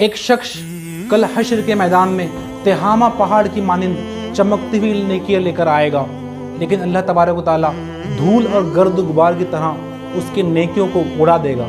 एक शख्स कल हश्र के मैदान में तिहामा पहाड़ की मानिंद चमकती हुई नेकियां लेकर आएगा, लेकिन अल्लाह तबारक व तआला धूल और गर्द गुबार की तरह उसकी नेकियों को उड़ा देगा।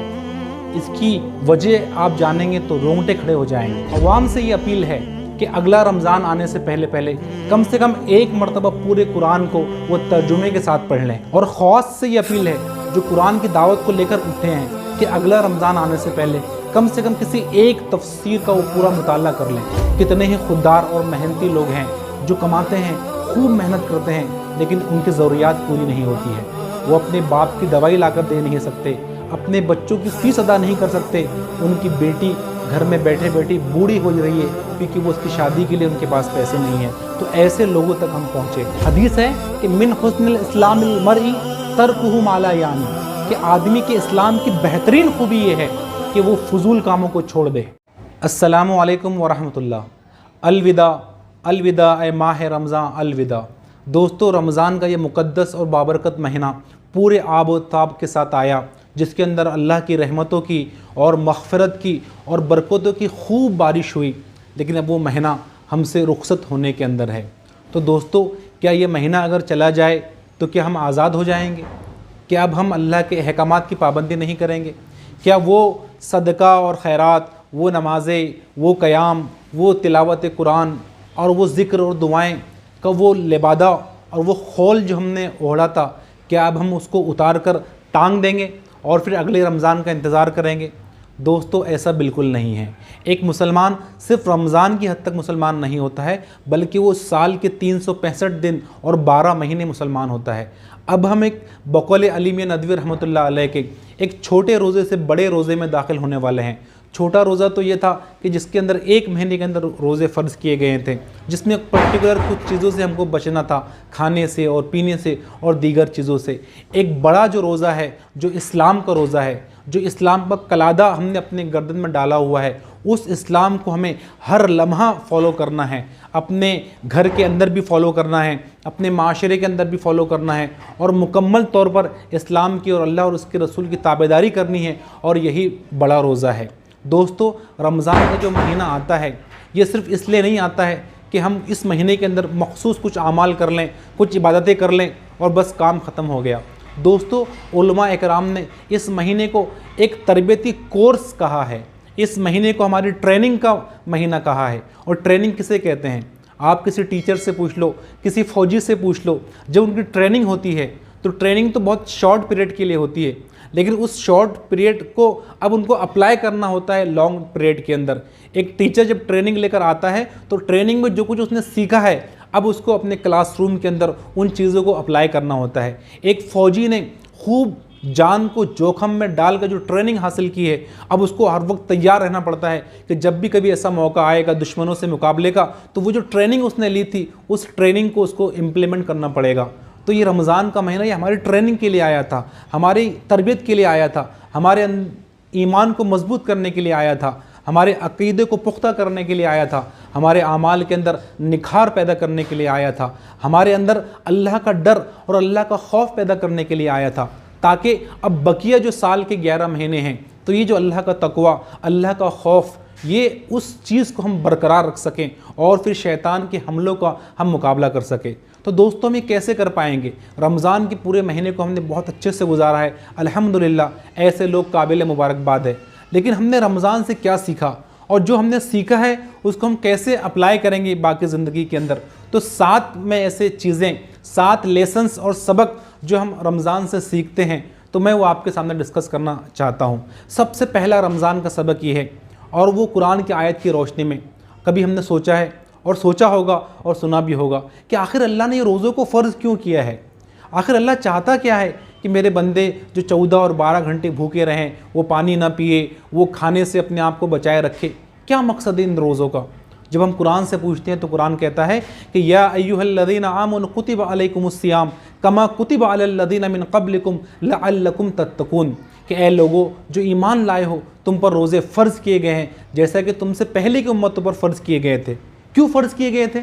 इसकी वजह आप जानेंगे तो रोंगटे खड़े हो जाएंगे। अवाम से ये अपील है कि अगला रमज़ान आने से पहले कम से कम एक मरतबा पूरे कुरान को वो तर्जुमे के साथ पढ़ लें। और ख़ास से ये अपील है जो कुरान की दावत को लेकर उठे हैं कि अगला रमज़ान आने से पहले कम से कम किसी एक तफसीर का वो पूरा मुताला कर लें। कितने ही खुददार और मेहनती लोग हैं जो कमाते हैं, खूब मेहनत करते हैं, लेकिन उनकी ज़रूरियात पूरी नहीं होती है। वो अपने बाप की दवाई लाकर दे नहीं सकते, अपने बच्चों की फ़ीस अदा नहीं कर सकते। उनकी बेटी घर में बैठे बैठे बूढ़ी हो रही है क्योंकि वो उसकी शादी के लिए उनके पास पैसे नहीं हैं। तो ऐसे लोगों तक हम पहुँचे। हदीस है कि मिन हुस्निल इस्लामिल मरई तर्कुहु मा ला यानी, कि आदमी के इस्लाम की बेहतरीन खूबी ये है कि वो फजूल कामों को छोड़ दे। अस्सलामु अलैकुम वरहमतुल्लाह। अलविदा अलविदा ए माह रमज़ान अलविदा। दोस्तों, रमज़ान का ये मुक़द्दस और बाबरकत महीना पूरे आब व ताब के साथ आया, जिसके अंदर अल्लाह की रहमतों की और मग़फ़िरत की और बरकतों की खूब बारिश हुई। लेकिन अब वो महीना हमसे रुखसत होने के अंदर है। तो दोस्तों, क्या ये महीना अगर चला जाए तो क्या हम आज़ाद हो जाएंगे? क्या अब हम अल्लाह के अहकामात की पाबंदी नहीं करेंगे? क्या वो सदका और खैरात, वो नमाज़ें, वो क़याम, वो तिलावत कुरान और वो ज़िक्र और दुआएं का वो लिबादा और वो खौल जो हमने ओढ़ा था, क्या अब हम उसको उतार कर टांग देंगे और फिर अगले रमज़ान का इंतज़ार करेंगे? दोस्तों, ऐसा बिल्कुल नहीं है। एक मुसलमान सिर्फ रमज़ान की हद तक मुसलमान नहीं होता है, बल्कि वो साल के 365 दिन और 12 महीने मुसलमान होता है। अब हम एक बकौल अली मियां नदवी रहमतुल्लाह अलैह के एक छोटे रोज़े से बड़े रोज़े में दाखिल होने वाले हैं। छोटा रोज़ा तो ये था कि जिसके अंदर एक महीने के अंदर रोज़े फ़र्ज़ किए गए थे, जिसमें पर्टिकुलर कुछ चीज़ों से हमको बचना था, खाने से और पीने से और दीगर चीज़ों से। एक बड़ा जो रोज़ा है, जो इस्लाम का रोज़ा है, जो इस्लाम का कलादा हमने अपने गर्दन में डाला हुआ है, उस इस्लाम को हमें हर लम्हा फ़ॉलो करना है। अपने घर के अंदर भी फ़ॉलो करना है, अपने माशरे के अंदर भी फ़ॉलो करना है और मुकम्मल तौर पर इस्लाम की और अल्लाह और उसके रसूल की ताबेदारी करनी है। और यही बड़ा रोज़ा है। दोस्तों, रमज़ान का जो महीना आता है, ये सिर्फ़ इसलिए नहीं आता है कि हम इस महीने के अंदर मखसूस कुछ आमाल कर लें, कुछ इबादतें कर लें और बस काम ख़त्म हो गया। दोस्तों, उलमा इकराम ने इस महीने को एक तरबियती कोर्स कहा है। इस महीने को हमारी ट्रेनिंग का महीना कहा है। और ट्रेनिंग किसे कहते हैं? आप किसी टीचर से पूछ लो, किसी फ़ौजी से पूछ लो, जब उनकी ट्रेनिंग होती है तो ट्रेनिंग तो बहुत शॉर्ट पीरियड के लिए होती है, लेकिन उस शॉर्ट पीरियड को अब उनको अप्लाई करना होता है लॉन्ग पीरियड के अंदर। एक टीचर जब ट्रेनिंग लेकर आता है तो ट्रेनिंग में जो कुछ उसने सीखा है, अब उसको अपने क्लासरूम के अंदर उन चीज़ों को अप्लाई करना होता है। एक फ़ौजी ने खूब जान को जोखम में डालकर जो ट्रेनिंग हासिल की है, अब उसको हर वक्त तैयार रहना पड़ता है कि जब भी कभी ऐसा मौका आएगा दुश्मनों से मुकाबले का, तो वो जो ट्रेनिंग उसने ली थी, उस ट्रेनिंग को उसको इम्प्लीमेंट करना पड़ेगा। तो ये रमज़ान का महीना ये हमारी ट्रेनिंग के लिए आया था, हमारी तरबियत के लिए आया था, हमारे ईमान को मजबूत करने के लिए आया था, हमारे अक़ीदे को पुख्ता करने के लिए आया था, हमारे आमाल के अंदर निखार पैदा करने के लिए आया था, हमारे अंदर अल्लाह का डर और अल्लाह का खौफ पैदा करने के लिए आया था, ताकि अब बकिया जो साल के 11 महीने हैं, तो ये जो अल्लाह का तक़वा, अल्लाह का खौफ, ये उस चीज़ को हम बरकरार रख सकें और फिर शैतान के हमलों का हम मुकाबला कर सकें। तो दोस्तों, हम ये कैसे कर पाएंगे? रमज़ान के पूरे महीने को हमने बहुत अच्छे से गुजारा है, अल्हम्दुलिल्लाह, ऐसे लोग काबिल मुबारकबाद है। लेकिन हमने रमज़ान से क्या सीखा और जो हमने सीखा है उसको हम कैसे अप्लाई करेंगे बाकी ज़िंदगी के अंदर? तो 7 में ऐसे चीज़ें, 7 लेसन्स और सबक जो हम रमज़ान से सीखते हैं, तो मैं वो आपके सामने डिस्कस करना चाहता हूँ। सबसे पहला रमज़ान का सबक ये है, और वो कुरान की आयत की रोशनी में कभी हमने सोचा है और सोचा होगा और सुना भी होगा कि आखिर अल्लाह ने ये रोज़ों को फ़र्ज़ क्यों किया है? आखिर अल्लाह चाहता क्या है कि मेरे बंदे जो 14 और 12 घंटे भूखे रहें, वो पानी ना पिए, वो खाने से अपने आप को बचाए रखे? क्या मकसद है इन रोज़ों का? जब हम कुरान से पूछते हैं तो कुरान कहता है कि या अय्युहल्लज़ीना आमनु कुतिबा अलैकुमुस्सियाम कमा कुतिबा अलल्लज़ीना मिन क़ब्लिकुम लअल्लकुम तत्तक़ून, कि ए लोगों जो ईमान लाए हो, तुम पर रोज़े फ़र्ज़ किए गए हैं जैसा कि तुमसे पहले की उम्मतों पर फ़र्ज़ किए गए थे। क्यों फ़र्ज़ किए गए थे?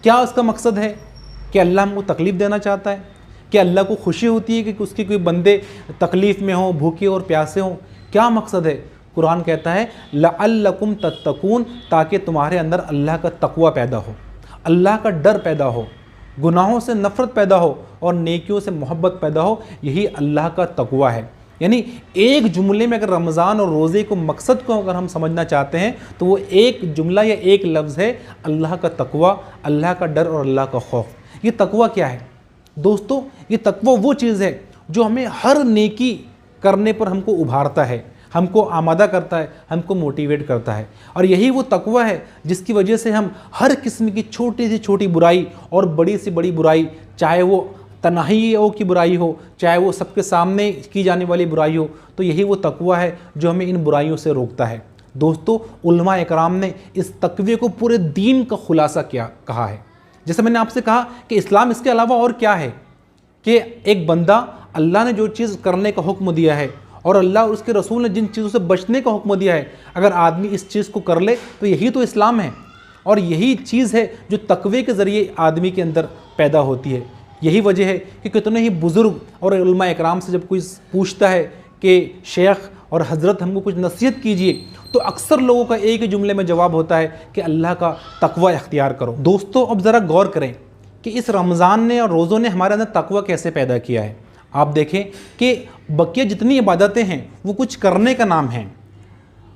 क्या उसका मकसद है? कि अल्लाह हमको तकलीफ़ देना चाहता है? कि अल्लाह को खुशी होती है कि उसके कोई बंदे तकलीफ़ में हों, भूखे और प्यासे हों? क्या मकसद है? कुरान कहता है लअल्लकुम तत्तकून, ताकि तुम्हारे अंदर अल्लाह का तकवा पैदा हो, अल्लाह का डर पैदा हो, गुनाहों से नफ़रत पैदा हो और नेकियों से मोहब्बत पैदा हो। यही अल्लाह का तकवा है। यानी एक जुमले में अगर रमज़ान और रोज़े को मकसद को अगर हम समझना चाहते हैं तो वो एक जुमला या एक लफ्ज़ है, अल्लाह का तकवा, अल्लाह का डर और अल्लाह का खौफ। ये तकवा क्या है दोस्तों? ये तकवा वो चीज़ है जो हमें हर नेकी करने पर हमको उभारता है, हमको आमादा करता है, हमको मोटिवेट करता है। और यही वो तकवा है जिसकी वजह से हम हर किस्म की छोटी से छोटी बुराई और बड़ी से बड़ी बुराई, चाहे वो तन्हाइयों की बुराई हो, चाहे वो सबके सामने की जाने वाली बुराई हो, तो यही वो तकवा है जो हमें इन बुराइयों से रोकता है। दोस्तों, उलमा इकराम ने इस तकवे को पूरे दीन का खुलासा कहा है। जैसे मैंने आपसे कहा कि इस्लाम इसके अलावा और क्या है, कि एक बंदा, अल्लाह ने जो चीज़ करने का हुक्म दिया है और अल्लाह और उसके रसूल ने जिन चीज़ों से बचने का हुक्म दिया है, अगर आदमी इस चीज़ को कर ले तो यही तो इस्लाम है। और यही चीज़ है जो तकवे के ज़रिए आदमी के अंदर पैदा होती है। यही वजह है कि कितने ही बुज़ुर्ग और उलमा इकराम से जब कोई पूछता है कि शेख और हज़रत हमको कुछ नसीहत कीजिए, तो अक्सर लोगों का एक ही जुमले में जवाब होता है कि अल्लाह का तकवा इख्तियार करो। दोस्तों, अब ज़रा गौर करें कि इस रमज़ान ने और रोज़ों ने हमारे अंदर तकवा कैसे पैदा किया है। आप देखें कि बकिया जितनी इबादतें हैं वो कुछ करने का नाम है।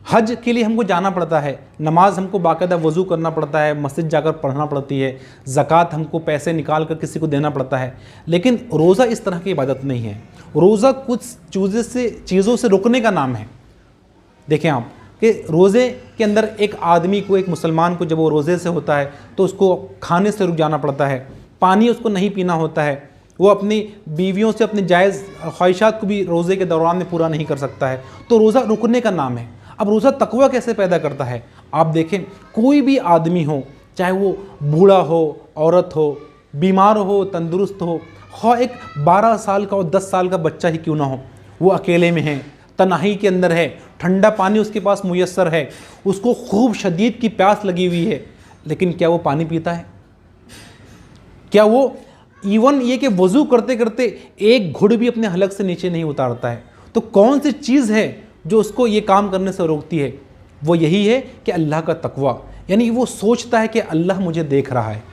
हज के लिए हमको जाना पड़ता है, नमाज हमको बाकायदा वज़ू करना पड़ता है, मस्जिद जाकर पढ़ना पड़ती है, ज़कात हमको पैसे निकाल कर किसी को देना पड़ता है। लेकिन रोज़ा इस तरह की इबादत नहीं है। रोज़ा कुछ चीज़ों से रुकने का नाम है। देखें आप कि रोज़े के अंदर एक आदमी को, एक मुसलमान को, जब वो रोज़े से होता है तो उसको खाने से रुक जाना पड़ता है, पानी उसको नहीं पीना होता है, वो अपनी बीवियों से अपनी जायज़ ख्वाहिशात को भी रोज़े के दौरान में पूरा नहीं कर सकता है। तो रोज़ा रुकने का नाम है। अब रोज़ा तकवा कैसे पैदा करता है? आप देखें, कोई भी आदमी हो, चाहे वो बूढ़ा हो, औरत हो, बीमार हो, तंदुरुस्त हो, ख़्वाह एक 12 साल का और 10 साल का बच्चा ही क्यों ना हो, वो अकेले में है, तन्हाई के अंदर है, ठंडा पानी उसके पास मुयस्सर है, उसको खूब शदीद की प्यास लगी हुई है, लेकिन क्या वो पानी पीता है? क्या वो इवन ये कि वज़ू करते करते एक घुट भी अपने हलक से नीचे नहीं उतारता है? तो कौन सी चीज़ है जो उसको ये काम करने से रोकती है? वो यही है कि अल्लाह का तकवा। यानी वो सोचता है कि अल्लाह मुझे देख रहा है,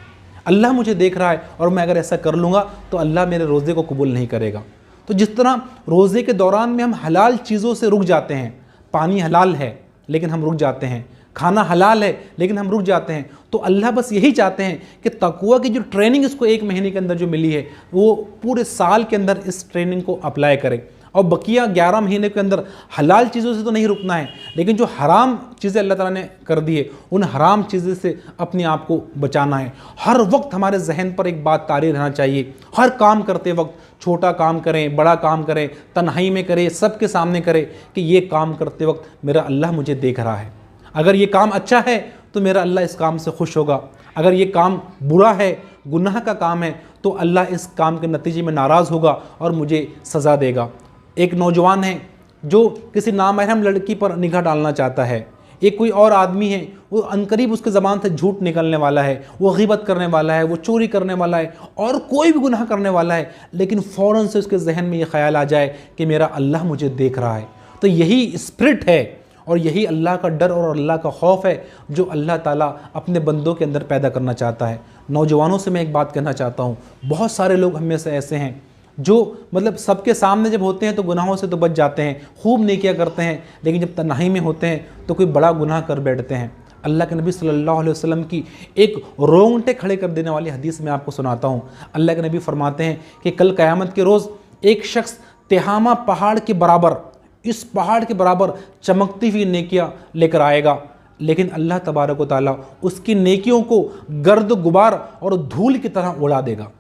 अल्लाह मुझे देख रहा है, और मैं अगर ऐसा कर लूँगा तो अल्लाह मेरे रोज़े को कबूल नहीं करेगा। तो जिस तरह रोज़े के दौरान में हम हलाल चीज़ों से रुक जाते हैं, पानी हलाल है लेकिन हम रुक जाते हैं, खाना हलाल है लेकिन हम रुक जाते हैं, तो अल्लाह बस यही चाहते हैं कि तकवा की जो ट्रेनिंग इसको 1 महीने के अंदर जो मिली है वो पूरे साल के अंदर इस ट्रेनिंग को अप्लाई करे। और बकिया 11 महीने के अंदर हलाल चीज़ों से तो नहीं रुकना है, लेकिन जो हराम चीज़ें अल्लाह ताला ने कर दी है उन हराम चीज़ों से अपने आप को बचाना है। हर वक्त हमारे जहन पर एक बात तारी रहना चाहिए, हर काम करते वक्त, छोटा काम करें, बड़ा काम करें, तन्हाई में करें, सबके सामने करें, कि ये काम करते वक्त मेरा अल्लाह मुझे देख रहा है। अगर ये काम अच्छा है तो मेरा अल्लाह इस काम से खुश होगा, अगर ये काम बुरा है, गुनाह का काम है, तो अल्लाह इस काम के नतीजे में नाराज़ होगा और मुझे सज़ा देगा। एक नौजवान है जो किसी नामहरम लड़की पर निगाह डालना चाहता है, एक कोई और आदमी है, वो अनकरीब उसके ज़बान से झूठ निकलने वाला है, वो ग़ीबत करने वाला है, वो चोरी करने वाला है और कोई भी गुनाह करने वाला है, लेकिन फ़ौरन से उसके जहन में ये ख्याल आ जाए कि मेरा अल्लाह मुझे देख रहा है। तो यही स्पिरिट है और यही अल्लाह का डर और अल्लाह का खौफ है जो अल्लाह ताला अपने बंदों के अंदर पैदा करना चाहता है। नौजवानों से मैं एक बात कहना चाहता हूँ, बहुत सारे लोग हम में से ऐसे हैं जो मतलब सबके सामने जब होते हैं तो गुनाहों से तो बच जाते हैं, खूब नेकियां करते हैं, लेकिन जब तन्हाई में होते हैं तो कोई बड़ा गुनाह कर बैठते हैं। अल्लाह के नबी सल्लल्लाहु अलैहि वसल्लम की एक रोंगटे खड़े कर देने वाली हदीस मैं आपको सुनाता हूँ। अल्लाह के नबी फरमाते हैं कि कल क़यामत के रोज़ एक शख्स तिहामा पहाड़ के बराबर, इस पहाड़ के बराबर चमकती हुई नेकियां लेकर आएगा, लेकिन अल्लाह तबारक व तआला उसकी नेकियों को गर्द गुबार और धूल की तरह उड़ा देगा।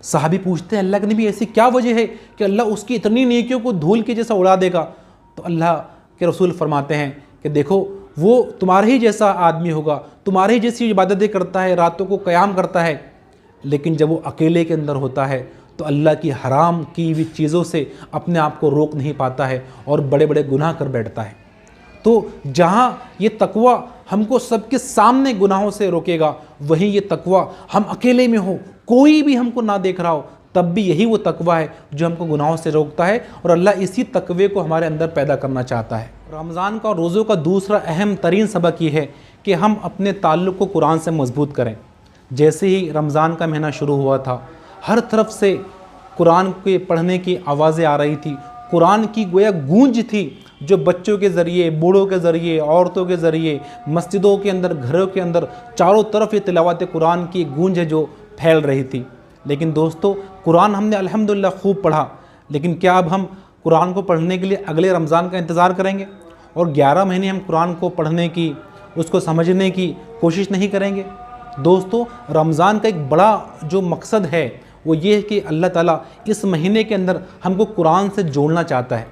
साहबी पूछते हैं, अल्लाह के नबी ऐसी क्या वजह है कि अल्लाह उसकी इतनी नेकियों को धूल के जैसा उड़ा देगा? तो अल्लाह के रसूल फरमाते हैं कि देखो, वो तुम्हारे ही जैसा आदमी होगा, तुम्हारे ही जैसी इबादतें करता है, रातों को क़याम करता है, लेकिन जब वो अकेले के अंदर होता है तो अल्लाह की हराम की हुई चीज़ों से अपने आप को रोक नहीं पाता है और बड़े बड़े गुनाह कर बैठता है। तो जहाँ ये तकवा हमको सबके सामने गुनाहों से रोकेगा, वहीं ये तकवा हम अकेले में हो, कोई भी हमको ना देख रहा हो, तब भी यही वो तकवा है जो हमको गुनाहों से रोकता है, और अल्लाह इसी तकवे को हमारे अंदर पैदा करना चाहता है। रमज़ान का रोज़ों का दूसरा अहम तरीन सबक ये है कि हम अपने ताल्लुक़ को कुरान से मजबूत करें। जैसे ही रमज़ान का महीना शुरू हुआ था, हर तरफ से कुरान के पढ़ने की आवाज़ें आ रही थी। कुरान की गोया गूंज थी जो बच्चों के ज़रिए, बूढ़ों के ज़रिए, औरतों के ज़रिए, मस्जिदों के अंदर, घरों के अंदर चारों तरफ ये तिलावत कुरान की गूंज है जो फैल रही थी। लेकिन दोस्तों, कुरान हमने अल्हम्दुलिल्लाह खूब पढ़ा, लेकिन क्या अब हम कुरान को पढ़ने के लिए अगले रमज़ान का इंतज़ार करेंगे और 11 महीने हम कुरान को पढ़ने की, उसको समझने की कोशिश नहीं करेंगे? दोस्तों, रमज़ान का एक बड़ा जो मकसद है वो ये है कि अल्लाह ताला इस महीने के अंदर हमको कुरान से जोड़ना चाहता है।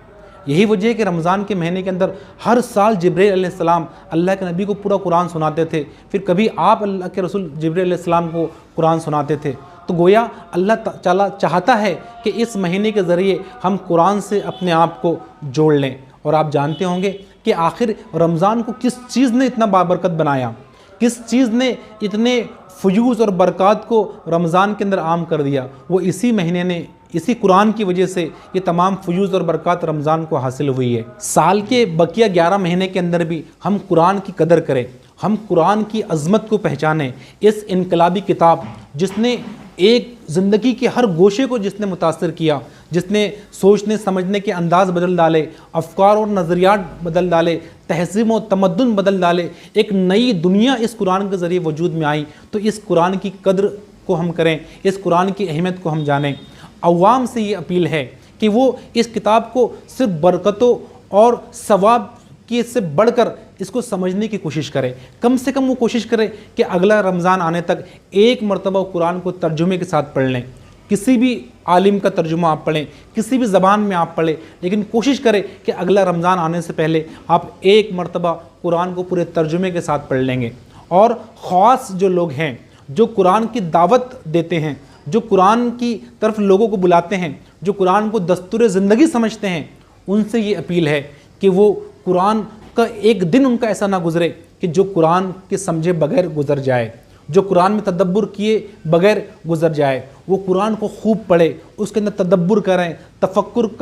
यही वजह है कि रमज़ान के महीने के अंदर हर साल जिब्रील अलैहिस्सलाम अल्लाह के नबी को पूरा कुरान सुनाते थे। फिर कभी आप अल्लाह के रसूल जिब्रील अलैहिस्सलाम को कुरान सुनाते थे। तो गोया अल्लाह ताला चाहता है कि इस महीने के ज़रिए हम कुरान से अपने आप को जोड़ लें। और आप जानते होंगे कि आखिर रमज़ान को किस चीज़ ने इतना बाबरकत बनाया, किस चीज़ ने इतने फ़यूज़ और बरक़ात को रमज़ान के अंदर आम कर दिया। वो इसी महीने ने, इसी कुरान की वजह से ये तमाम फ़यूज़ और बरक़ात रमज़ान को हासिल हुई है। साल के बकिया 11 महीने के अंदर भी हम कुरान की कदर करें, हम कुरान की अज़मत को पहचानें। इस इनकलाबी किताब जिसने एक ज़िंदगी के हर गोशे को जिसने मुतासर किया, जिसने सोचने समझने के अंदाज़ बदल डाले, अफ़कार और नज़रियात बदल डाले, तहज़ीब और तमद्दुन बदल डाले, एक नई दुनिया इस कुरान के ज़रिए वजूद में आई। तो इस कुरान की कद्र को हम करें, इस कुरान की अहमियत को हम जानें। अवाम से ये अपील है कि वो इस किताब को सिर्फ बरकतों और सवाब की से बढ़कर इसको समझने की कोशिश करें। कम से कम वो कोशिश करें कि अगला रमज़ान आने तक एक मरतबा कुरान को तर्जुमे के साथ पढ़ लें। किसी भी आलिम का तर्जुमा आप पढ़ें, किसी भी ज़बान में आप पढ़ें, लेकिन कोशिश करें कि अगला रमज़ान आने से पहले आप एक मरतबा कुरान को पूरे तर्जुमे के साथ पढ़ लेंगे। और ख़ास जो लोग हैं जो कुरान की दावत देते हैं, जो कुरान की तरफ लोगों को बुलाते हैं, जो कुरान को दस्तूर ज़िंदगी समझते हैं, उनसे ये अपील है कि वो कुरान का एक दिन उनका ऐसा ना गुज़रे कि जो कुरान के समझे बगैर गुज़र जाए, जो कुरान में तदब्बुर किए बगैर गुज़र जाए। वो कुरान को खूब पढ़े, उसके अंदर तदब्बुर करें, तफक्कुर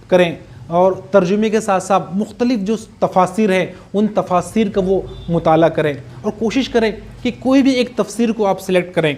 करें और तर्जुमे के साथ साथ मुख्तलिफ जो तफासिर हैं उन तफासिर का वो मुताला करें। और कोशिश करें कि कोई भी एक तफसीर को आप सिलेक्ट करें,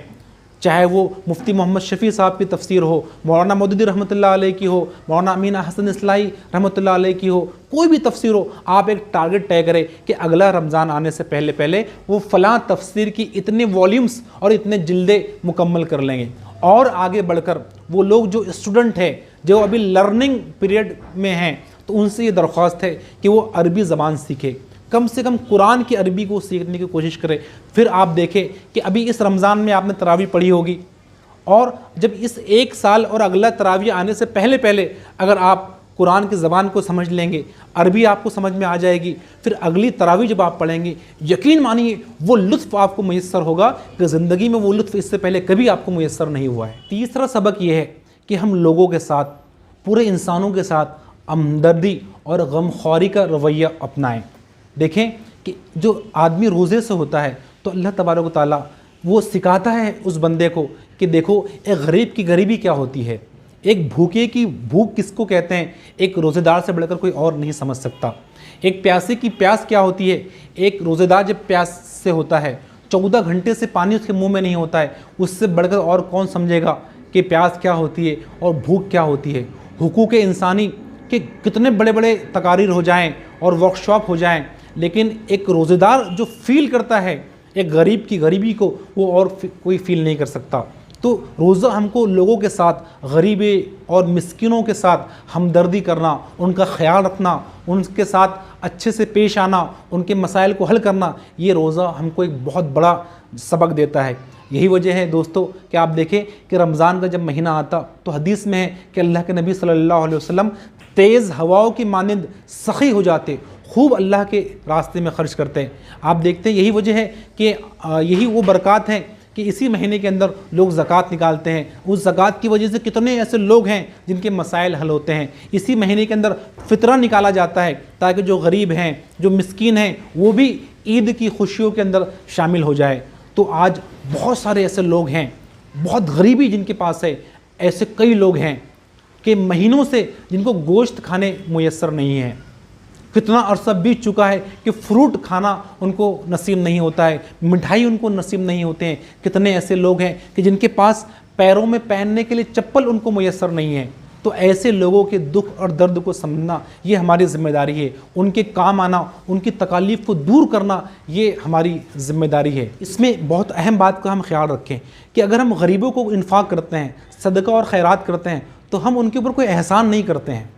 चाहे वो मुफ्ती मोहम्मद शफ़ी साहब की तफसीर हो, मौलाना मौदूदी रहमतुल्लाह अलैह की हो, मौलाना अमीन हसन इस्लाही रहमतुल्लाह अलैह की हो, कोई भी तफसीर हो, आप एक टारगेट तय करें कि अगला रमज़ान आने से पहले पहले वो फ़लाँ तफसीर की इतने वॉल्यूम्स और इतने जिल्दे मुकम्मल कर लेंगे। और आगे बढ़कर वो लोग जो स्टूडेंट हैं, जो अभी लर्निंग पीरियड में हैं, तो उनसे ये दरख्वास्त है कि वो अरबी ज़बान सीखें, कम से कम कुरान की अरबी को सीखने की कोशिश करें। फिर आप देखें कि अभी इस रमज़ान में आपने तरावी पढ़ी होगी, और जब इस एक साल और अगला तरावी आने से पहले पहले अगर आप कुरान की ज़बान को समझ लेंगे, अरबी आपको समझ में आ जाएगी, फिर अगली तरावी जब आप पढ़ेंगे, यकीन मानिए वो लुत्फ़ आपको मुयस्सर होगा कि ज़िंदगी में वो लुत्फ़ इससे पहले कभी आपको मुयस्सर नहीं हुआ है। तीसरा सबक ये है कि हम लोगों के साथ, पूरे इंसानों के साथ हमदर्दी और गमख्वारी का रवैया अपनाएं। देखें कि जो आदमी रोज़े से होता है तो अल्लाह तबारक व तआला वो सिखाता है उस बंदे को कि देखो एक गरीब की गरीबी क्या होती है, एक भूखे की भूख किसको कहते हैं, एक रोज़ेदार से बढ़कर कोई और नहीं समझ सकता। एक प्यासे की प्यास क्या होती है, एक रोज़ेदार जब प्यास से होता है 14 घंटे से पानी उसके मुंह में नहीं होता है, उससे बढ़कर और कौन समझेगा कि प्यास क्या होती है और भूख क्या होती है। हुकूक़ इंसानी के कितने बड़े बड़े तकारीर हो जाएं और वर्कशॉप हो जाएं, लेकिन एक रोज़ेदार जो फ़ील करता है एक गरीब की गरीबी को, वो और कोई फ़ील नहीं कर सकता। तो रोज़ा हमको लोगों के साथ, गरीबे और मिस्किनों के साथ हमदर्दी करना, उनका ख्याल रखना, उनके साथ अच्छे से पेश आना, उनके मसाइल को हल करना, ये रोज़ा हमको एक बहुत बड़ा सबक देता है। यही वजह है दोस्तों कि आप देखें कि रमज़ान का जब महीना आता तो हदीस में है कि अल्लाह के नबी सल्लल्लाहु अलैहि वसल्लम तेज़ हवाओं की मानिंद सखी हो जाते, खूब अल्लाह के रास्ते में ख़र्च करते हैं। आप देखते हैं यही वजह है कि यही वो बरक़ात हैं कि इसी महीने के अंदर लोग ज़कात निकालते हैं। उस ज़कात की वजह से कितने ऐसे लोग हैं जिनके मसाइल हल होते हैं। इसी महीने के अंदर फ़ितरा निकाला जाता है ताकि जो गरीब हैं, जो मिस्कीन हैं, वो भी ईद की खुशियों के अंदर शामिल हो जाए। तो आज बहुत सारे ऐसे लोग हैं, बहुत गरीबी जिनके पास है, ऐसे कई लोग हैं कि महीनों से जिनको गोश्त खाने मुयस्सर नहीं हैं। कितना अरसा बीत चुका है कि फ्रूट खाना उनको नसीब नहीं होता है, मिठाई उनको नसीब नहीं होते हैं। कितने ऐसे लोग हैं कि जिनके पास पैरों में पहनने के लिए चप्पल उनको मुयस्सर नहीं है। तो ऐसे लोगों के दुख और दर्द को समझना ये हमारी जिम्मेदारी है, उनके काम आना, उनकी तकालीफ को दूर करना ये हमारी जिम्मेदारी है। इसमें बहुत अहम बात का हम ख्याल रखें कि अगर हम गरीबों को इन्फाक करते हैं, सदका और खैरात करते हैं, तो हम उनके ऊपर कोई एहसान नहीं करते हैं,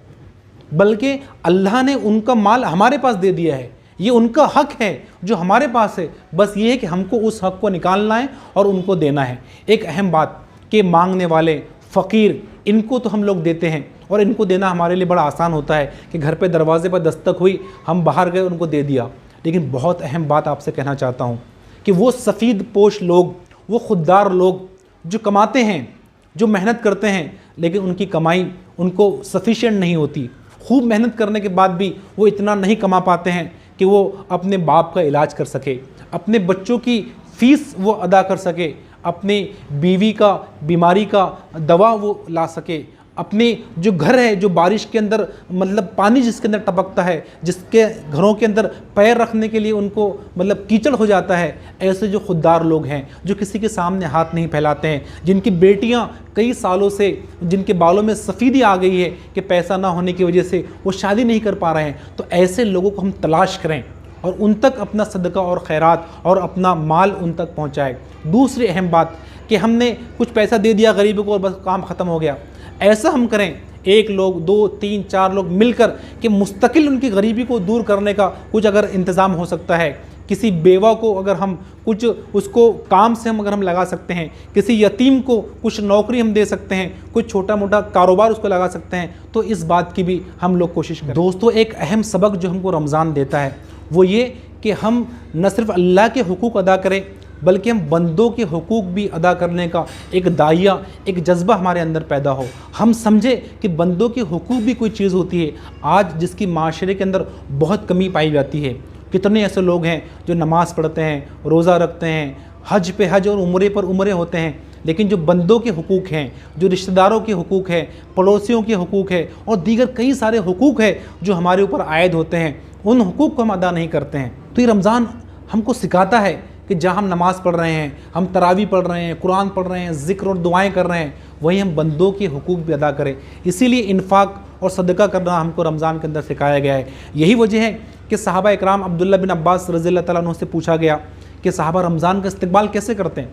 बल्कि अल्लाह ने उनका माल हमारे पास दे दिया है। ये उनका हक है जो हमारे पास है, बस ये है कि हमको उस हक को निकालना है और उनको देना है। एक अहम बात कि मांगने वाले फ़कीर, इनको तो हम लोग देते हैं और इनको देना हमारे लिए बड़ा आसान होता है कि घर पे दरवाजे पर दस्तक हुई, हम बाहर गए, उनको दे दिया। लेकिन बहुत अहम बात आपसे कहना चाहता हूँ कि वो सफ़ीद पोश लोग, वो खुददार लोग जो कमाते हैं, जो मेहनत करते हैं, लेकिन उनकी कमाई उनको सफिशिएंट नहीं होती। खूब मेहनत करने के बाद भी वो इतना नहीं कमा पाते हैं कि वो अपने बाप का इलाज कर सके, अपने बच्चों की फ़ीस वो अदा कर सके, अपनी बीवी का बीमारी का दवा वो ला सके, अपने जो घर है, जो बारिश के अंदर मतलब पानी जिसके अंदर टपकता है, जिसके घरों के अंदर पैर रखने के लिए उनको मतलब कीचड़ हो जाता है, ऐसे जो खुददार लोग हैं, जो किसी के सामने हाथ नहीं फैलाते हैं, जिनकी बेटियां कई सालों से, जिनके बालों में सफ़ेदी आ गई है कि पैसा ना होने की वजह से वो शादी नहीं कर पा रहे हैं, तो ऐसे लोगों को हम तलाश करें और उन तक अपना सदका और खैरात और अपना माल उन तक पहुँचाएँ। दूसरी अहम बात कि हमने कुछ पैसा दे दिया गरीबों को और बस काम ख़त्म हो गया, ऐसा हम करें, एक लोग, दो, तीन, चार लोग मिलकर कि मुस्तकिल उनकी गरीबी को दूर करने का कुछ अगर इंतज़ाम हो सकता है, किसी बेवा को अगर हम कुछ उसको काम से हम लगा सकते हैं, किसी यतीम को कुछ नौकरी हम दे सकते हैं, कुछ छोटा मोटा कारोबार उसको लगा सकते हैं, तो इस बात की भी हम लोग कोशिश करें। दोस्तों, एक अहम सबक जो हमको रमज़ान देता है वो ये कि हम न सिर्फ अल्लाह के हुकूक अदा करें, बल्कि हम बंदों के हुकूक भी अदा करने का एक दायरा, एक जज्बा हमारे अंदर पैदा हो। हम समझे कि बंदों के हुकूक भी कोई चीज़ होती है, आज जिसकी माशरे के अंदर बहुत कमी पाई जाती है। कितने ऐसे लोग हैं जो नमाज़ पढ़ते हैं, रोज़ा रखते हैं, हज पे हज और उम्रे पर उम्रे होते हैं, लेकिन जो बंदों के हुकूक हैं, जो रिश्तेदारों के हुकूक हैं, पड़ोसियों के हुकूक है और दीगर कई सारे हुकूक हैं जो हमारे ऊपर आयद होते हैं, उन हुकूक को हम अदा नहीं करते हैं। तो ये रमज़ान हमको सिखाता है कि जहाँ हम नमाज़ पढ़ रहे हैं, हम तरावी पढ़ रहे हैं, कुरान पढ़ रहे हैं, ज़िक्र और दुआएं कर रहे हैं, वहीं हम बंदों के हुकूक भी अदा करें। इसीलिए इन्फाक और सदका करना हमको रमज़ान के अंदर सिखाया गया है। यही वजह है कि सहाबा इकराम अब्दुल्ला बिन अब्बास रज़ियल्लाहु तआला अन्हु से पूछा गया कि सहाबा रमज़ान का इस्तकबाल कैसे करते हैं,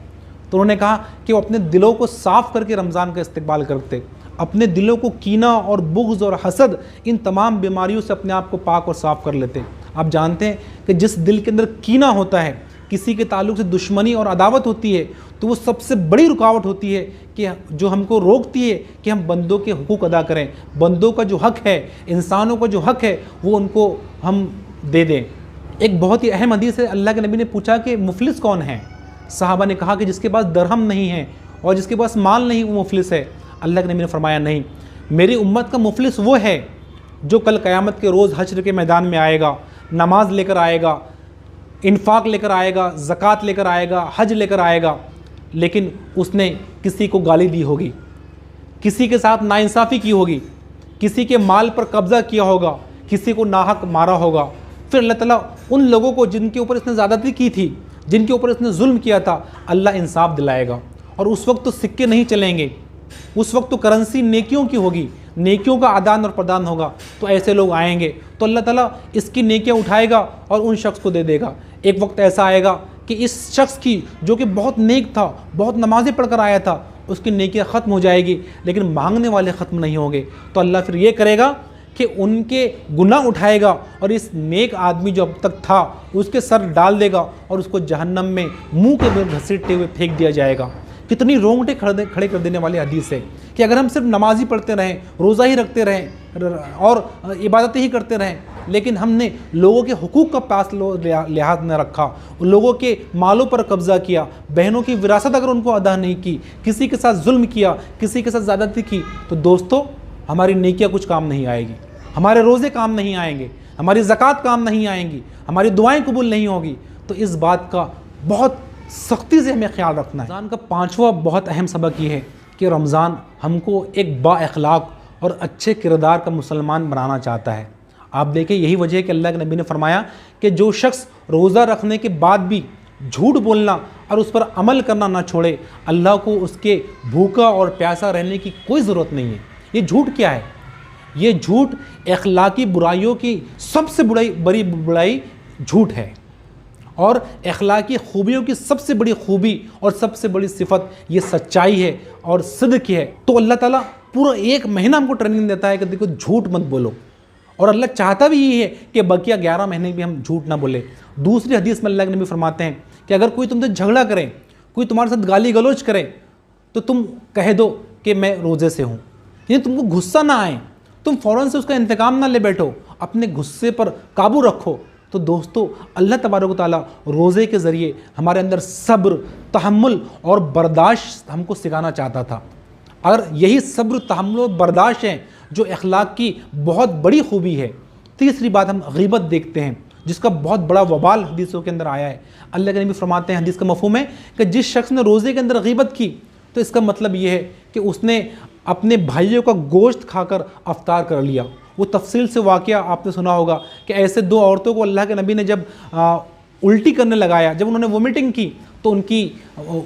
तो उन्होंने कहा कि वो अपने दिलों को साफ़ करके रमज़ान का इस्तकबाल करते, अपने दिलों को कीना और बुग़्ज़ और हसद, इन तमाम बीमारियों से अपने आप को पाक और साफ़ कर लेते। आप जानते हैं कि जिस दिल के अंदर कीना होता है, किसी के ताल्लुक़ से दुश्मनी और अदावत होती है, तो वो सबसे बड़ी रुकावट होती है कि जो हमको रोकती है कि हम बंदों के हुकूक अदा करें, बंदों का जो हक़ है, इंसानों का जो हक़ है, वो उनको हम दे दें। एक बहुत ही अहम हदीस है, अल्लाह के नबी ने पूछा कि मुफलिस कौन है? सहाबा ने कहा कि जिसके पास दरहम नहीं है और जिसके पास माल नहीं, वो मुफलिस है। अल्लाह के नबी ने फरमाया नहीं, मेरी उम्मत का मुफलिस वो है जो कल क़यामत के रोज़ हश्र के मैदान में आएगा, नमाज लेकर आएगा, इन्फाक लेकर आएगा, ज़कात लेकर आएगा, हज लेकर आएगा, लेकिन उसने किसी को गाली दी होगी, किसी के साथ नाइंसाफ़ी की होगी, किसी के माल पर कब्ज़ा किया होगा, किसी को नाहक मारा होगा। फिर अल्लाह ताला उन लोगों को जिनके ऊपर इसने ज़्यादती की थी, जिनके ऊपर इसने जुल्म किया था, अल्लाह इंसाफ दिलाएगा। और उस वक्त तो सिक्के नहीं चलेंगे, उस वक्त तो करेंसी नेकियों की होगी, नेकियों का आदान और प्रदान होगा। तो ऐसे लोग आएंगे तो अल्लाह ताला इसकी नेकियां उठाएगा और उन शख्स को दे देगा। एक वक्त ऐसा आएगा कि इस शख्स की जो कि बहुत नेक था, बहुत नमाज़ें पढ़कर आया था, उसकी नेकियां ख़त्म हो जाएगी, लेकिन मांगने वाले ख़त्म नहीं होंगे। तो अल्लाह फिर ये करेगा कि उनके गुनाह उठाएगा और इस नेक आदमी जो अब तक था उसके सर डाल देगा और उसको जहन्नम में मुँह के बल घसीटते हुए फेंक दिया जाएगा। कितनी रोंगटे खड़े कर देने वाली हदीस है कि अगर हम सिर्फ नमाज़ी पढ़ते रहें, रोज़ा ही रखते रहें और इबादतें ही करते रहें, लेकिन हमने लोगों के हुकूक का पास लिहाज न रखा, लोगों के मालों पर कब्ज़ा किया, बहनों की विरासत अगर उनको अदा नहीं की, किसी के साथ जुल्म किया, किसी के साथ ज़्यादती की, तो दोस्तों हमारी नेकियां कुछ काम नहीं आएगी, हमारे रोज़े काम नहीं आएंगे, हमारी ज़कात काम नहीं आएंगी, हमारी दुआएं कबूल नहीं होगी। तो इस बात का बहुत सख्ती से हमें ख्याल रखना है। रमज़ान का पांचवा बहुत अहम सबक ये है कि रमज़ान हमको एक बाअखलाक और अच्छे किरदार का मुसलमान बनाना चाहता है। आप देखिए यही वजह है कि अल्लाह के नबी ने फरमाया कि जो शख्स रोज़ा रखने के बाद भी झूठ बोलना और उस पर अमल करना ना छोड़े, अल्लाह को उसके भूखा और प्यासा रहने की कोई ज़रूरत नहीं है। ये झूठ क्या है? ये झूठ अखलाकी बुराइयों की सबसे बड़ी बुराई झूठ है, और अखलाकी खूबियों की सबसे बड़ी खूबी और सबसे बड़ी सिफत ये सच्चाई है और सिद्क़ है। तो अल्लाह ताला पूरा 1 महीना हमको ट्रेनिंग देता है कि देखो झूठ मत बोलो, और अल्लाह चाहता भी यही है कि बकिया 11 महीने भी हम झूठ ना बोले। दूसरी हदीस में अल्लाह के नबी फरमाते हैं कि अगर कोई तुमसे झगड़ा करे, कोई तुम्हारे साथ गाली गलौज करे, तो तुम कह दो कि मैं रोज़े से हूँ। यानी तुमको गुस्सा ना आए, तुम फ़ौरन से उसका इंतकाम ना ले बैठो, अपने गुस्से पर काबू रखो। तो दोस्तों, अल्लाह तबारक व तआला रोज़े के ज़रिए हमारे अंदर सब्र, तहम्मुल और बर्दाश्त हमको सिखाना चाहता था। अगर यही सब्र, तहम्मुल और बर्दाश्त है जो अखलाक की बहुत बड़ी खूबी है। तीसरी बात, हम गीबत देखते हैं जिसका बहुत बड़ा वबाल हदीसों के अंदर आया है। अल्लाह के नबी फरमाते हैं, हदीस का मफ़हूम है कि जिस शख्स ने रोज़े के अंदर गीबत की तो इसका मतलब ये है कि उसने अपने भाइयों का गोश्त खाकर अफ्तार कर लिया। वो तफसील से वाक़या आपने सुना होगा कि ऐसे 2 औरतों को अल्लाह के नबी ने जब उल्टी करने लगाया, जब उन्होंने वोमिटिंग की तो उनकी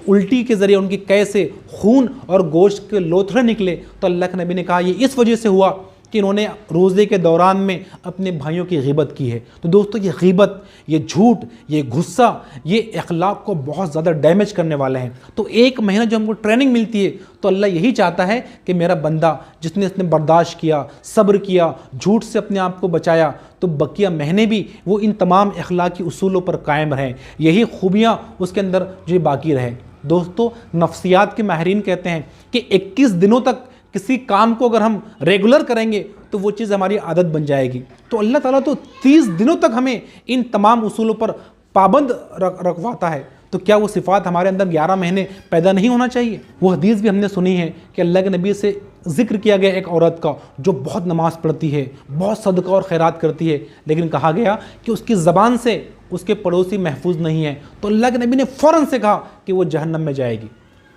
उल्टी के ज़रिए उनकी कै से खून और गोश्त के लोथड़े निकले। तो अल्लाह के नबी ने कहा ये इस वजह से हुआ कि इन्होंने रोज़े के दौरान में अपने भाइयों की गीबत की है। तो दोस्तों, ये गीबत, ये झूठ, ये गुस्सा, ये अखलाक को बहुत ज़्यादा डैमेज करने वाले हैं। तो 1 महीना जो हमको ट्रेनिंग मिलती है, तो अल्लाह यही चाहता है कि मेरा बंदा जिसने इसने बर्दाश्त किया, सब्र किया, झूठ से अपने आप को बचाया, तो बकिया महीने भी वो इन तमाम अखलाकी उसूलों पर कायम रहें, यही खूबियाँ उसके अंदर जो बाकी रहें। दोस्तों, नफ्सियात के माहिरीन कहते हैं कि 21 दिनों तक किसी काम को अगर हम रेगुलर करेंगे तो वो चीज़ हमारी आदत बन जाएगी। तो अल्लाह ताला तो 30 दिनों तक हमें इन तमाम उसूलों पर पाबंद रखवाता है, तो क्या वो सिफ़ात हमारे अंदर 11 महीने पैदा नहीं होना चाहिए? वो हदीस भी हमने सुनी है कि अल्लाह के नबी से ज़िक्र किया गया एक औरत का जो बहुत नमाज़ पढ़ती है, बहुत सदका और खैरात करती है, लेकिन कहा गया कि उसकी ज़बान से उसके पड़ोसी महफूज नहीं है। तो अल्लाह के नबी ने फ़ौरन से कहा कि वो जहन्नम में जाएगी।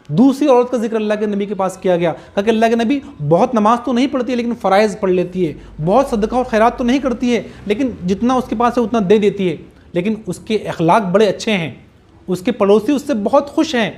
दूसरी औरत का जिक्र अल्लाह के नबी के पास किया गया, कहा कि अल्लाह के नबी बहुत नमाज तो नहीं पढ़ती है लेकिन फ़राइज़ पढ़ लेती है, बहुत सदका और खैरात तो नहीं करती है लेकिन जितना उसके पास है उतना दे देती है, लेकिन उसके अखलाक बड़े अच्छे हैं, उसके पड़ोसी उससे बहुत खुश हैं।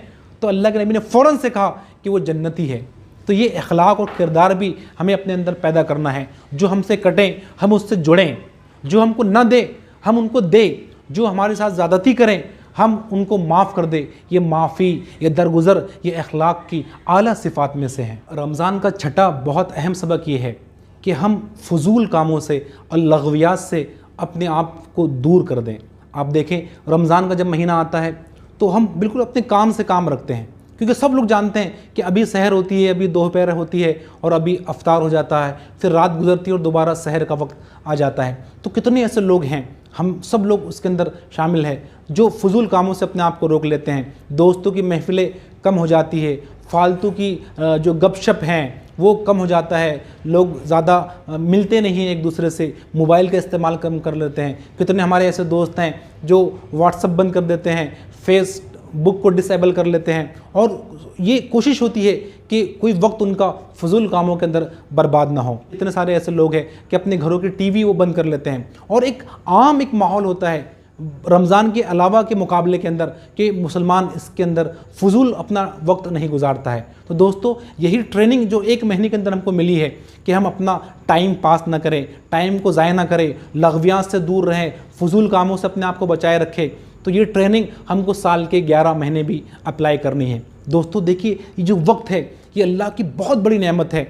तो अल्लाह के नबी ने फ़ौरन से कहा कि वो जन्नती है। तो ये अखलाक और किरदार भी हमें अपने अंदर पैदा करना है। जो हमसे कटें हम उससे जुड़ें, जो हमको न दे हम उनको दें, जो हमारे साथ ज़्यादती करें हम उनको माफ़ कर दे। ये माफ़ी, ये दरगुज़र, ये अखलाक की आला सिफ़ात में से हैं। रमज़ान का छठा बहुत अहम सबक ये है कि हम फ़ुज़ूल कामों से और लग़वियात से अपने आप को दूर कर दें। आप देखें, रमज़ान का जब महीना आता है तो हम बिल्कुल अपने काम से काम रखते हैं, क्योंकि सब लोग जानते हैं कि अभी सहर होती है, अभी दोपहर होती है और अभी अफ्तार हो जाता है, फिर रात गुजरती है और दोबारा सहर का वक्त आ जाता है। तो कितने ऐसे लोग हैं, हम सब लोग उसके अंदर शामिल हैं, जो फ़ुज़ूल कामों से अपने आप को रोक लेते हैं। दोस्तों की महफ़िलें कम हो जाती है, फालतू की जो गपशप हैं वो कम हो जाता है, लोग ज़्यादा मिलते नहीं हैं एक दूसरे से, मोबाइल का इस्तेमाल कम कर लेते हैं। कितने हमारे ऐसे दोस्त हैं जो व्हाट्सअप बंद कर देते हैं, फेसबुक को डिसेबल कर लेते हैं, और ये कोशिश होती है कि कोई वक्त उनका फ़ुज़ूल कामों के अंदर बर्बाद ना हो। इतने सारे ऐसे लोग हैं कि अपने घरों की टीवी वो बंद कर लेते हैं, और एक आम माहौल होता है रमज़ान के अलावा के मुकाबले के अंदर कि मुसलमान इसके अंदर फ़ुज़ूल अपना वक्त नहीं गुजारता है। तो दोस्तों, यही ट्रेनिंग जो 1 महीने के अंदर हमको मिली है कि हम अपना टाइम पास ना करें, टाइम को ज़ाया ना करें, लग़वियात से दूर रहें, फ़ुज़ूल कामों से अपने आप को बचाए रखें, तो ये ट्रेनिंग हमको साल के 11 महीने भी अप्लाई करनी है। दोस्तों देखिए, ये जो वक्त है ये अल्लाह की बहुत बड़ी नेमत है,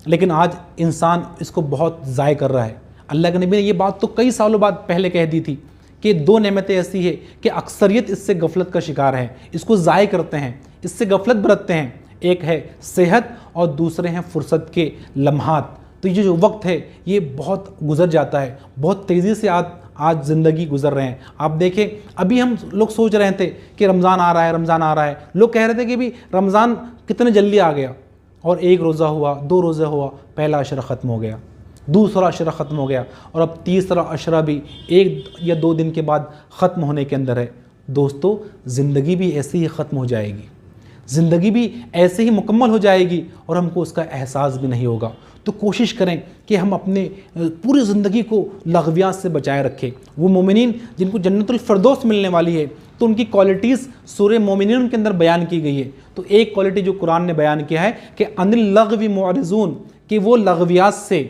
लेकिन आज इंसान इसको बहुत ज़ाय कर रहा है। अल्लाह के नबी ने ये बात तो कई सालों बाद पहले कह दी थी कि 2 नेमतें ऐसी है कि अक्सरियत इससे गफलत का शिकार है, इसको ज़ाय करते हैं, इससे गफलत बरतते हैं। एक है सेहत और दूसरे हैं फ़ुर्सत के लम्हात। तो ये जो वक्त है ये बहुत गुजर जाता है, बहुत तेज़ी से आज ज़िंदगी गुजर रहे हैं। आप देखें, अभी हम लोग सोच रहे थे कि रमज़ान आ रहा है, रमज़ान आ रहा है, लोग कह रहे थे कि भी रमज़ान कितने जल्दी आ गया, और 1 रोज़ा हुआ, 2 रोज़ा हुआ, पहला अशरा ख़त्म हो गया, दूसरा अशरा ख़त्म हो गया, और अब तीसरा अशरा भी 1 या 2 दिन के बाद ख़त्म होने के अंदर है। दोस्तों, ज़िंदगी भी ऐसे ही ख़त्म हो जाएगी, ज़िंदगी भी ऐसे ही मुकम्मल हो जाएगी और हमको उसका एहसास भी नहीं होगा। तो कोशिश करें कि हम अपने पूरी ज़िंदगी को लग़वियात से बचाए रखें। वो मोमिनीन जिनको जन्नतुल फ़िरदौस मिलने वाली है, तो उनकी क्वालिटीज़ सूरह मोमिनीन के अंदर बयान की गई है। तो एक क्वालिटी जो कुरान ने बयान किया है कि अनिल लग़वी मुअरिज़ून, कि वो लग़वियात से,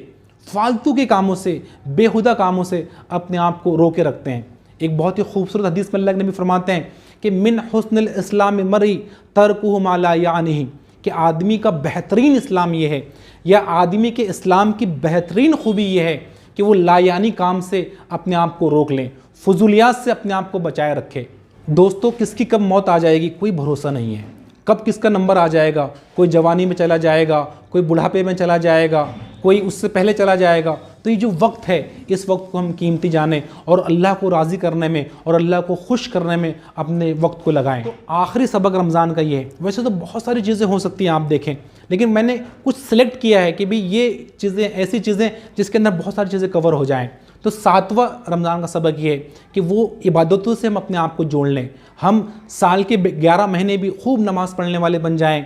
फालतू के कामों से, बेहुदा कामों से अपने आप को रोके रखते हैं। एक बहुत ही खूबसूरत हदीस में अल्लाह के नबी फरमाते हैं कि मिन हुस्निल इस्लाम मरी तरकुहु मा ला यानिही, कि आदमी का बेहतरीन इस्लाम ये है, या आदमी के इस्लाम की बेहतरीन खूबी ये है कि वो लायानी काम से अपने आप को रोक लें, फजूलियात से अपने आप को बचाए रखे। दोस्तों, किसकी कब मौत आ जाएगी कोई भरोसा नहीं है, कब किसका नंबर आ जाएगा। कोई जवानी में चला जाएगा, कोई बुढ़ापे में चला जाएगा, कोई उससे पहले चला जाएगा। तो ये जो वक्त है, इस वक्त को हम कीमती जानें और अल्लाह को राज़ी करने में और अल्लाह को खुश करने में अपने वक्त को लगाएं। तो आखिरी सबक रमज़ान का ये है। वैसे तो बहुत सारी चीज़ें हो सकती हैं, आप देखें, लेकिन मैंने कुछ सिलेक्ट किया है कि भाई ये चीज़ें, ऐसी चीज़ें जिसके अंदर बहुत सारी चीज़ें कवर हो जाएँ। तो 7वां रमज़ान का सबक ये है कि वो इबादतों से हम अपने आप को जोड़ लें। हम साल के 11 महीने भी खूब नमाज़ पढ़ने वाले बन जाएं,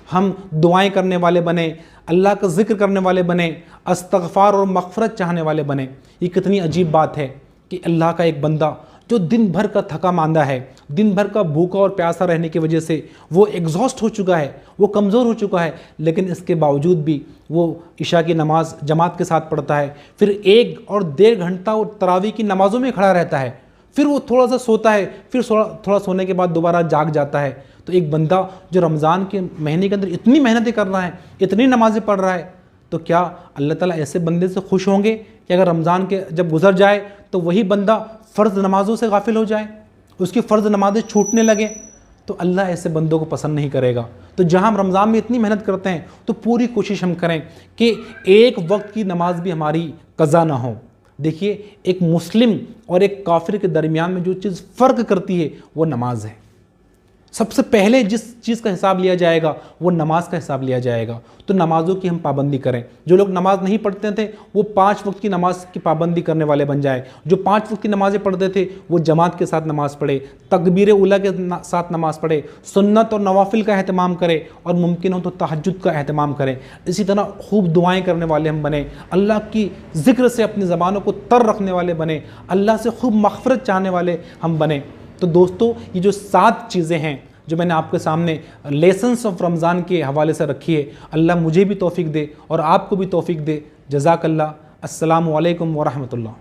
हम दुआएं करने वाले बने, अल्लाह का ज़िक्र करने वाले बने, इस्तग़फ़ार और मग़फ़िरत चाहने वाले बने। ये कितनी अजीब बात है कि अल्लाह का एक बंदा जो दिन भर का थका मांदा है, दिन भर का भूखा और प्यासा रहने की वजह से वो एग्जॉस्ट हो चुका है, वो कमज़ोर हो चुका है, लेकिन इसके बावजूद भी वो इशा की नमाज़ जमात के साथ पढ़ता है, फिर 1 और 1.5 घंटा वो तरावी की नमाज़ों में खड़ा रहता है, फिर वो थोड़ा सा सोता है, फिर थोड़ा सोने के बाद दोबारा जाग जाता है। तो एक बंदा जो रमज़ान के महीने के अंदर इतनी मेहनतें कर रहा है, इतनी नमाज़ें पढ़ रहा है, तो क्या अल्लाह ताला ऐसे बंदे से खुश होंगे कि अगर रमज़ान के जब गुजर जाए तो वही बंदा फ़र्ज़ नमाज़ों से गाफिल हो जाए, उसकी फ़र्ज़ नमाज़ें छूटने लगे? तो अल्लाह ऐसे बंदों को पसंद नहीं करेगा। तो जहाँ हम रमज़ान में इतनी मेहनत करते हैं, तो पूरी कोशिश हम करें कि एक वक्त की नमाज भी हमारी कज़ा ना हो। देखिए, एक मुस्लिम और एक काफिर के दरमियान में जो चीज़ फ़र्क करती है वो नमाज है। सबसे पहले जिस चीज़ का हिसाब लिया जाएगा वो नमाज का हिसाब लिया जाएगा। तो नमाज़ों की हम पाबंदी करें। जो लोग नमाज नहीं पढ़ते थे वो 5 वक्त की नमाज की पाबंदी करने वाले बन जाए। जो 5 वक्त की नमाज़ें पढ़ते थे वो जमात के साथ नमाज़ पढ़े, तकबीर उला के साथ नमाज़ पढ़े, सुन्नत और नवाफिल का अहतमाम करें, और मुमकिन हो तो तहज्जुद का अहतमाम करें। इसी तरह खूब दुआएँ करने वाले हम बने, अल्लाह की ज़िक्र से अपनी ज़बानों को तर रखने वाले बने, अल्लाह से खूब मग़फ़िरत चाहने वाले हम बने। तो दोस्तों, ये जो 7 चीज़ें हैं जो मैंने आपके सामने लेसन्स ऑफ रमज़ान के हवाले से रखी है, अल्लाह मुझे भी तौफ़ीक दे और आपको भी तौफ़ीक दे। जज़ाकल्लाह। अस्सलामु अलैकुम व रहमतुल्लाह।